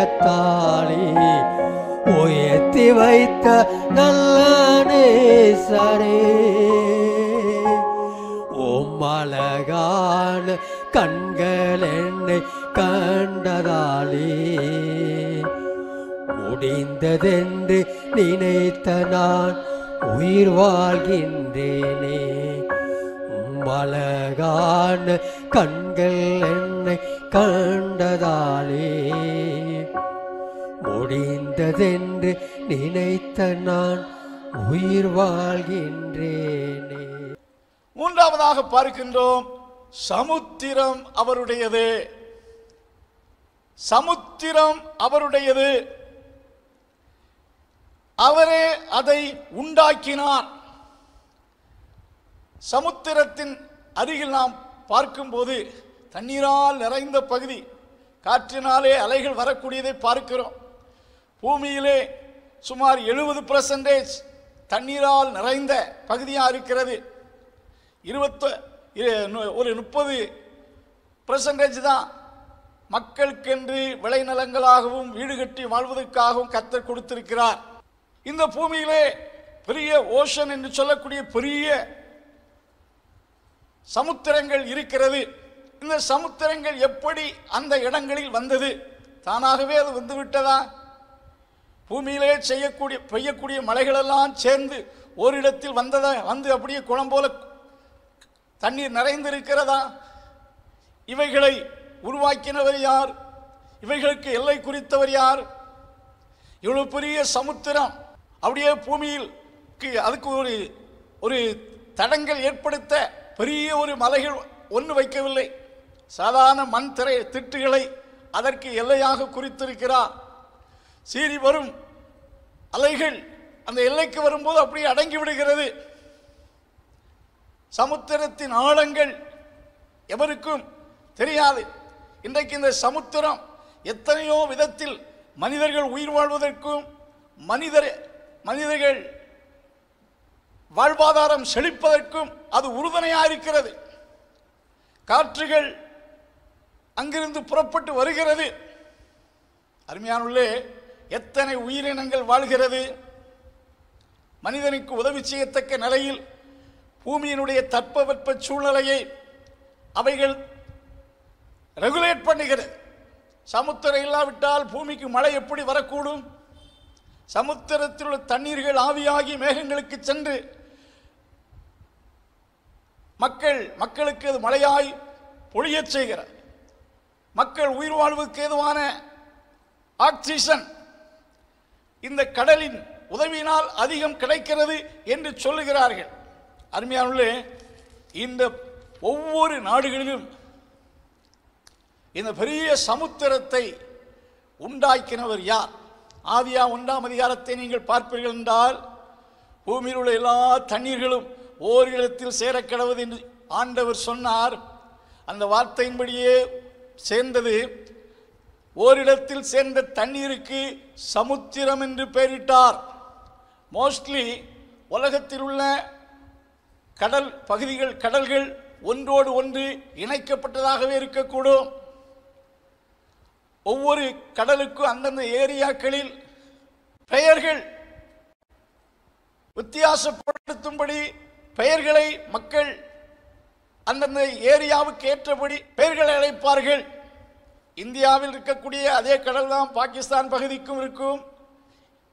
கரத்தாலே உயர்த்தி வைத்த நல்ல நேசரே, அழகான கண்கள் என்னை கண்டதாலே முடிந்ததென்று நினைத்த நான் உயிர் வாழ்கின்றேனே. அழகான கண்கள் என்னை கண்டதாலே முடிந்ததென்று நினைத்த நான் உயிர் வாழ்கின்றேனே. மூன்றாவதாக பார்க்கின்றோம், சமுத்திரம் அவருடையது. சமுத்திரம் அவருடையது, அவரே அதை உண்டாக்கினார். சமுத்திரத்தின் அருகில் நாம் பார்க்கும்போது தண்ணீரால் நிறைந்த பகுதி, காற்றினாலே அலைகள் வரக்கூடியதை பார்க்கிறோம். பூமியிலே சுமார் 70% தண்ணீரால் நிறைந்த பகுதியாக இருக்கிறது. ஒரு 30% தான் மக்களுக்கென்று விளைநிலங்களாகவும் வீடு கட்டி வாழ்வதற்காகவும் கர்த்தர் கொடுத்திருக்கிறார். இந்த பூமியிலே பெரிய ஓஷன் என்று சொல்லக்கூடிய பெரிய சமுத்திரங்கள் இருக்கிறது. இந்த சமுத்திரங்கள் எப்படி அந்த இடங்களில் வந்தது? தானாகவே அது வந்துவிட்டதா? பூமியிலே பெய்யக்கூடிய மழைகளெல்லாம் சேர்ந்து ஓரிடத்தில் வந்ததா? வந்து அப்படியே குளம் போல தண்ணீர் நிறைந்திருக்கிறதா? இவைகளை உருவாக்கினவர் யார்? இவைகளுக்கு எல்லை குறித்தவர் யார்? இவ்வளவு பெரிய சமுத்திரம் அப்படியே பூமியில் அதுக்கு ஒரு தடங்கள் ஏற்படுத்த பெரிய ஒரு மலைகள் ஒன்று வைக்கவில்லை. சாதாரண மண் திட்டுகளை அதற்கு எல்லையாக குறித்திருக்கிறார். சீறி வரும் அலைகள் அந்த எல்லைக்கு வரும்போது அப்படியே அடங்கி விடுகிறது. சமுத்திரத்தின் ஆழங்கள் எவருக்கும் தெரியாது. இன்றைக்கு இந்த சமுத்திரம் எத்தனையோ விதத்தில் மனிதர்கள் உயிர் வாழ்வதற்கும் மனிதர்கள் வாழ்வாதாரம் செழிப்பதற்கும் அது உறுதுணையாக இருக்கிறது. காற்றுகள் அங்கிருந்து புறப்பட்டு வருகிறது. அருமையானுள்ளே, எத்தனை உயிரினங்கள் வாழ்கிறது. மனிதனுக்கு உதவி செய்யத்தக்க நிலையில் பூமியினுடைய தட்பவெப்ப சூழ்நிலையை அவைகள் ரெகுலேட் பண்ணுகிறது. சமுத்திரம் இல்லாவிட்டால் பூமிக்கு மழை எப்படி வரக்கூடும்? சமுத்திரத்தில் உள்ள தண்ணீர்கள் ஆவியாகி மேகங்களுக்கு சென்று மக்களுக்கு அது மழையாய் பொழியச் செய்கிறது. மக்கள் உயிர் வாழ்வுக்கு ஏதுவான ஆக்சிஜன் இந்த கடலின் உதவியினால் அதிகம் கிடைக்கிறது என்று சொல்லுகிறார்கள். அருமையானவர்களே, இந்த ஒவ்வொரு நாடுகளிலும் இந்த பெரிய சமுத்திரத்தை உண்டாக்கினவர் யார்? ஆதியா 1ஆம் அதிகாரத்தை நீங்கள் பார்ப்பீர்கள் என்றால், பூமியில் உள்ள எல்லா தண்ணீர்களும் ஓரிடத்தில் சேரக்கடவது என்று ஆண்டவர் சொன்னார். அந்த வார்த்தையின்படியே சேர்ந்தது. ஓரிடத்தில் சேர்ந்த தண்ணீருக்கு சமுத்திரம் என்று பெயரிட்டார். மோஸ்ட்லி உலகத்தில் உள்ள கடல்கள் ஒன்றோடு ஒன்று இணைக்கப்பட்டதாகவே இருக்கக்கூடும். ஒவ்வொரு கடலுக்கும் அந்தந்த ஏரியாக்களில் பெயர்கள் வித்தியாசப்படுத்தும்படி பெயர்களை மக்கள் அந்தந்த ஏரியாவுக்கு ஏற்றபடி பெயர்களை அழைப்பார்கள். இந்தியாவில் இருக்கக்கூடிய அதே கடல் தான் பாகிஸ்தான் பகுதிக்கும் இருக்கும்,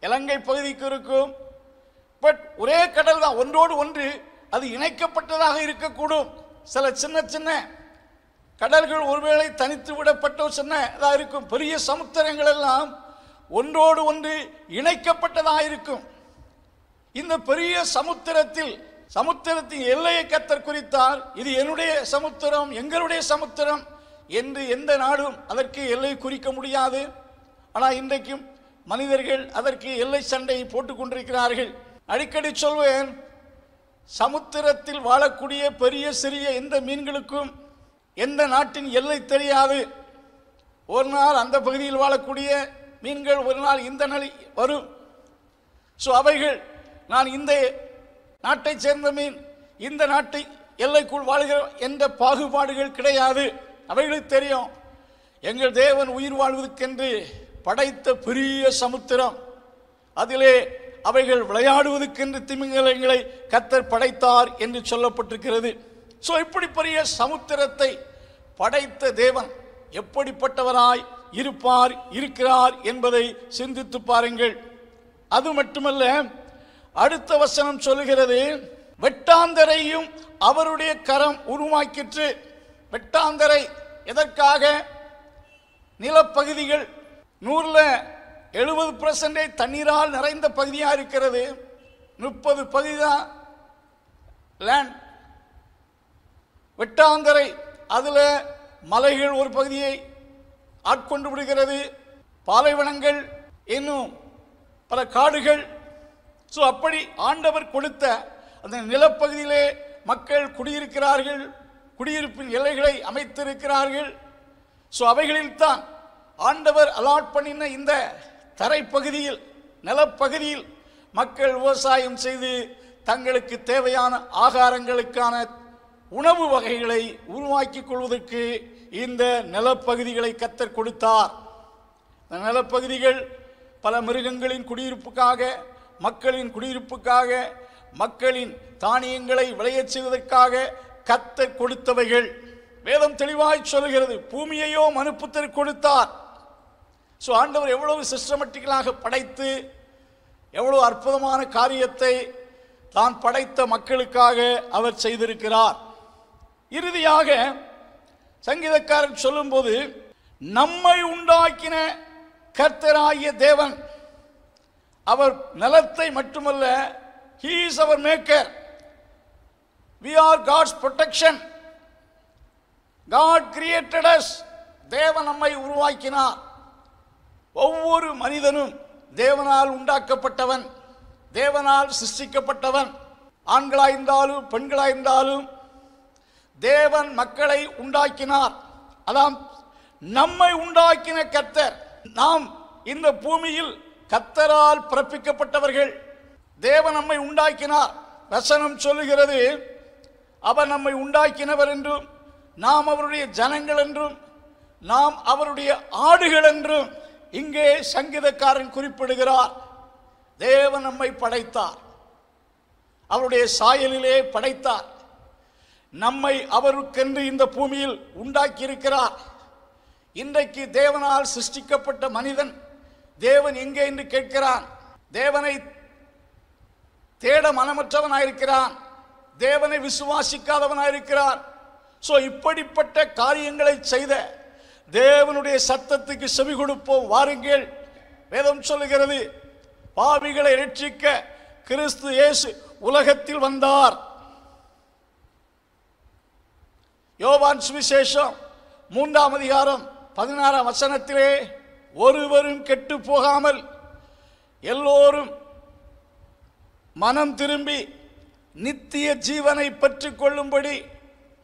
இலங்கை பகுதிக்கும் இருக்கும். பட் ஒரே கடல் தான், ஒன்றோடு ஒன்று அது இணைக்கப்பட்டதாக இருக்கக்கூடும். சில சின்ன சின்ன கடல்கள் ஒருவேளை தனித்து விடப்பட்ட சின்னதாக இருக்கும். பெரிய சமுத்திரங்கள் எல்லாம் ஒன்றோடு ஒன்று இணைக்கப்பட்டதாக இருக்கும். இந்த பெரிய சமுத்திரத்தின் எல்லையை கர்த்தர் குறித்தார். இது என்னுடைய சமுத்திரம், எங்களுடைய சமுத்திரம் என்று எந்த நாடும் அதற்கு எல்லை குறிக்க முடியாது. ஆனால் இன்றைக்கும் மனிதர்கள் அதற்கு எல்லை சண்டையை போட்டுக் கொண்டிருக்கிறார்கள். அடிக்கடி சொல்வேன், சமுத்திரத்தில் வாழக்கூடிய பெரிய சிறிய எந்த மீன்களுக்கும் எந்த நாட்டின் எல்லை தெரியாது. ஒரு நாள் அந்த பகுதியில் வாழக்கூடிய மீன்கள் ஒரு நாள் இந்த நிலை வரும். ஸோ அவைகள் நான் இந்த நாட்டை சேர்ந்த மீன், இந்த நாட்டை எல்லைக்குள் வாழ்கிற எந்த பாகுபாடுகள் கிடையாது. அவைகளுக்கு தெரியும், எங்கள் தேவன் உயிர் வாழ்வதற்கென்று படைத்த பெரிய சமுத்திரம், அதிலே அவைகள் விளையாடுவதற்கென்று திமிங்கலங்களை கர்த்தர் படைத்தார் என்று சொல்லப்பட்டிருக்கிறது. ஸோ இப்படி பெரிய சமுத்திரத்தை படைத்த தேவன் எப்படிப்பட்டவராய் இருப்பார் இருக்கிறார் என்பதை சிந்தித்து பாருங்கள். அது மட்டுமல்ல, அடுத்த வசனம் சொல்லுகிறது, வெட்டாந்தரையும் அவருடைய கரம் உருவாக்கிற்று. வெட்டாந்தரை எதற்காக? நிலப்பகுதிகள் 100% தண்ணீரால் நிறைந்த பகுதியாக இருக்கிறது. 30 பகுதி தான் லேண்ட். வெட்டாந்தரை அதில் மலைகள் ஒரு பகுதியை ஆட்கொண்டு விடுகிறது, பாலைவனங்கள், இன்னும் பல காடுகள். ஸோ அப்படி ஆண்டவர் கொடுத்த அந்த நிலப்பகுதியிலே மக்கள் குடியிருக்கிறார்கள், குடியிருப்பின் எல்லைகளை அமைத்திருக்கிறார்கள். ஸோ அவைகளில்தான் ஆண்டவர் அலாட் பண்ணின இந்த தரைப்பகுதியில், நிலப்பகுதியில் மக்கள் விவசாயம் செய்து தங்களுக்கு தேவையான ஆகாரங்களுக்கான உணவு வகைகளை உருவாக்கிக் கொள்வதற்கு இந்த நிலப்பகுதிகளை கர்த்தர் கொடுத்தார். இந்த நிலப்பகுதிகள் பல மிருகங்களின் குடியிருப்புக்காக, மக்களின் குடியிருப்புக்காக, மக்களின் தானியங்களை விளையச் செய்வதற்காக கர்த்தர் கொடுத்தவைகள். வேதம் தெளிவாய் சொல்கிறது, பூமியையோ மனுப்புத்தர் கொடுத்தார். ஸோ ஆண்டவர் எவ்வளவு சிஸ்டமேட்டிக்கலாக படைத்து எவ்வளவு அற்புதமான காரியத்தை தான் படைத்த மக்களுக்காக அவர் செய்திருக்கிறார். இறுதியாக சங்கீதக்காரன் சொல்லும்போது, நம்மை உண்டாக்கின கர்த்தராகிய தேவன், அவர் நிலத்தை மட்டுமல்ல, he is our maker, we are God's protection, God created us, தேவன் நம்மை உருவாக்கினார். ஒவ்வொரு மனிதனும் தேவனால் உண்டாக்கப்பட்டவன், தேவனால் சிருஷ்டிக்கப்பட்டவன். ஆண்களாயிருந்தாலும் பெண்களாயிருந்தாலும் தேவன் மக்களை உண்டாக்கினார். அதான் நம்மை உண்டாக்கின கர்த்தர். நாம் இந்த பூமியில் கர்த்தரால் பிறப்பிக்கப்பட்டவர்கள். தேவன் நம்மை உண்டாக்கினார். வசனம் சொல்லுகிறது, அவர் நம்மை உண்டாக்கினவர் என்றும், நாம் அவருடைய ஜனங்கள் என்றும், நாம் அவருடைய ஆடுகள் என்றும் இங்கே சங்கீதக்காரன் குறிப்பிடுகிறார். தேவன் நம்மை படைத்தார், அவருடைய சாயலிலே படைத்தார். நம்மை அவருக்கென்று இந்த பூமியில் உண்டாக்கி இருக்கிறார். இன்றைக்கு தேவனால் சிருஷ்டிக்கப்பட்ட மனிதன் தேவன் எங்கே என்று கேட்கிறான். தேவனை தேட மனமற்றவனாயிருக்கிறான், தேவனை விசுவாசிக்காதவனாயிருக்கிறான். ஸோ இப்படிப்பட்ட காரியங்களை செய்த தேவனுடைய சத்தத்துக்கு செவி கொடுப்போம், வாருங்கள். வேதம் சொல்லுகிறது, பாவிகளை ரட்சிக்க கிறிஸ்து இயேசு உலகத்தில் வந்தார். யோவான் சுவிசேஷம் 3ஆம் அதிகாரம் 16ஆம் வசனத்திலே, ஒருவரும் கெட்டு போகாமல் எல்லோரும் மனம் திரும்பி நித்திய ஜீவனை பெற்றுக் கொள்ளும்படி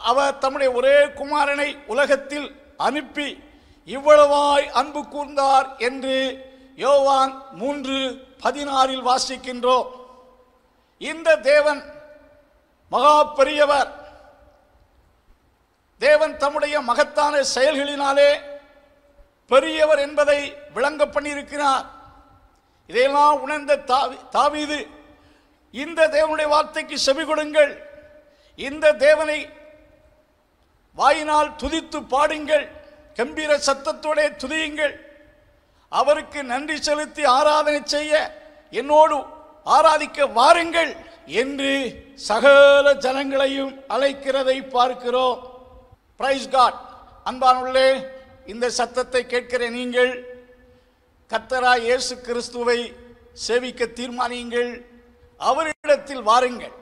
அவர் தம்முடைய ஒரே குமாரனை உலகத்தில் அனுப்பி இவ்வளவாய் அன்பு கூர்ந்தார் என்று யோவான் 3:16 வாசிக்கின்றோம். இந்த தேவன் மகா பெரியவர். தேவன் தம்முடைய மகத்தான செயல்களினாலே பெரியவர் என்பதை விளங்க பண்ணியிருக்கிறார். இதையெல்லாம் உணர்ந்த தாவீது, இந்த தேவனுடைய வார்த்தைக்கு செவி கொடுங்கள், இந்த தேவனை வாயினால் துதித்து பாடுங்கள், கம்பீர சத்தத்தோட துதியுங்கள், அவருக்கு நன்றி செலுத்தி ஆராதனை செய்ய என்னோடு ஆராதிக்க வாருங்கள் என்று சகல ஜனங்களையும் அழைக்கிறதை பார்க்கிறோம். Price God. அன்பானுள்ளே, இந்த சத்தத்தை கேட்கிற நீங்கள் கர்த்தராய் இயேசு கிறிஸ்துவை சேவிக்க தீர்மானியுங்கள், அவரிடத்தில் வாருங்கள்.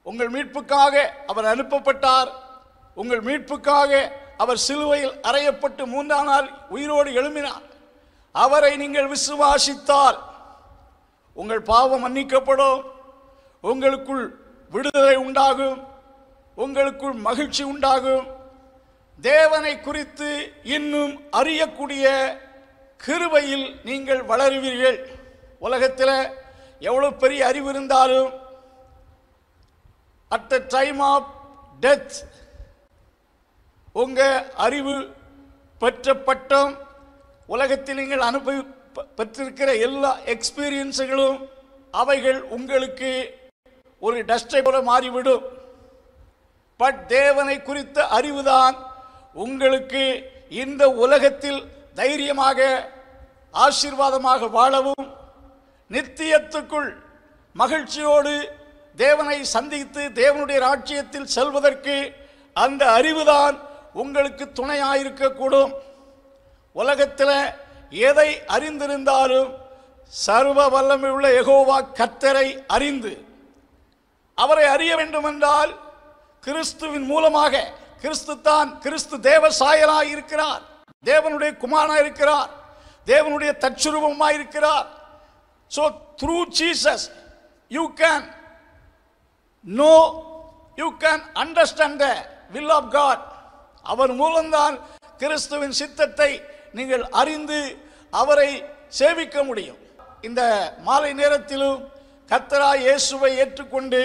உங்கள் மீட்புக்காக அவர் அனுப்பப்பட்டார். உங்கள் மீட்புக்காக அவர் சிலுவையில் அறையப்பட்டு 3ஆம் நாள் உயிரோடு எழும்பினார். அவரை நீங்கள் விசுவாசித்தால் உங்கள் பாவம் மன்னிக்கப்படும், உங்களுக்குள் விடுதலை உண்டாகும், உங்களுக்குள் மகிழ்ச்சி உண்டாகும், தேவனை குறித்து இன்னும் அறியக்கூடிய கிருபையில் நீங்கள் வளருவீர்கள். உலகத்தில் எவ்வளவு பெரிய அறிவு இருந்தாலும் at the time of death உங்க அறிவு பெற்ற பட்டம் உலகத்தில் நீங்கள் பெற்றிருக்கிற எல்லா எக்ஸ்பீரியன்ஸுகளும் அவைகள் உங்களுக்கு ஒரு டஸ்டை போல மாறிவிடும். பட் தேவனை குறித்த அறிவுதான் உங்களுக்கு இந்த உலகத்தில் தைரியமாக ஆசீர்வாதமாக வாழவும் நித்தியத்துக்குள் மகிழ்ச்சியோடு தேவனை சந்தித்து தேவனுடைய ராஜ்யத்தில் செல்வதற்கு அந்த அறிவுதான் உங்களுக்கு துணையாயிருக்கக்கூடும். உலகத்தில் எதை அறிந்திருந்தாலும் சர்வ வல்லமை உள்ள யெகோவா கர்த்தரை அறிந்து அவரை அறிய வேண்டுமென்றால் கிறிஸ்துவின் மூலமாக, கிறிஸ்து தேவ சாயலாய் இருக்கிறார், தேவனுடைய குமாரனாய் இருக்கிறார், தேவனுடைய தற்சுரூபமாய் இருக்கிறார். So through Jesus you can know, you can understand the will of God. அவர் மூலம்தான் கிறிஸ்துவின் சித்தத்தை நீங்கள் அறிந்து அவரை சேவிக்க முடியும். இந்த மாலை நேரத்திலும் கர்த்தராகிய இயேசுவை ஏற்றுக்கொண்டு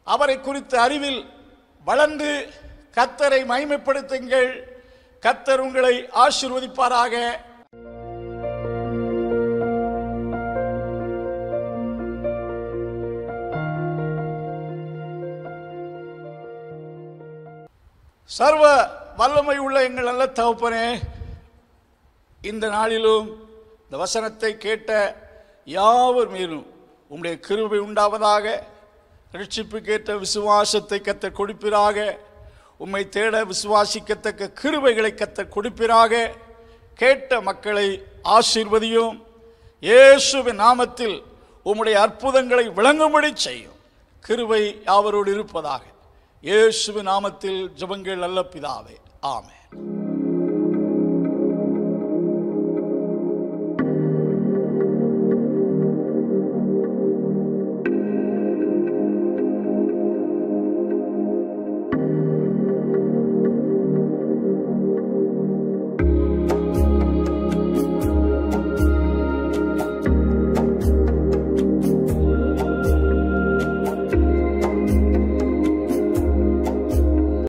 அவரை குறித்த அறிவில் வளர்ந்து கர்த்தரை மகிமைப்படுத்துங்கள். கர்த்தர் உங்களை ஆசீர்வதிப்பாராக. சர்வ வல்லமை உள்ள எங்கள் நல்ல தகப்பனே, இந்த நாளிலும் இந்த வசனத்தை கேட்ட யாவர் மேலும் உம்முடைய கிருபை உண்டாவதாக. ரட்சிப்புக்கேற்ற விசுவாசத்தை கர்த்தர் கொடுப்பீராக. உம்மை தேட விசுவாசிக்கத்தக்க கிருபைகளை கர்த்தர் கொடுப்பீராக. கேட்ட மக்களை ஆசீர்வதியும். இயேசுவின் நாமத்தில் உம்முடைய அற்புதங்களை விளங்கும்படி செய்யும். கிருபை யாவரோடு இருப்பதாக. இயேசுவின் நாமத்தில் ஜெபங்கள் நல்ல பிதாவே, ஆமென்.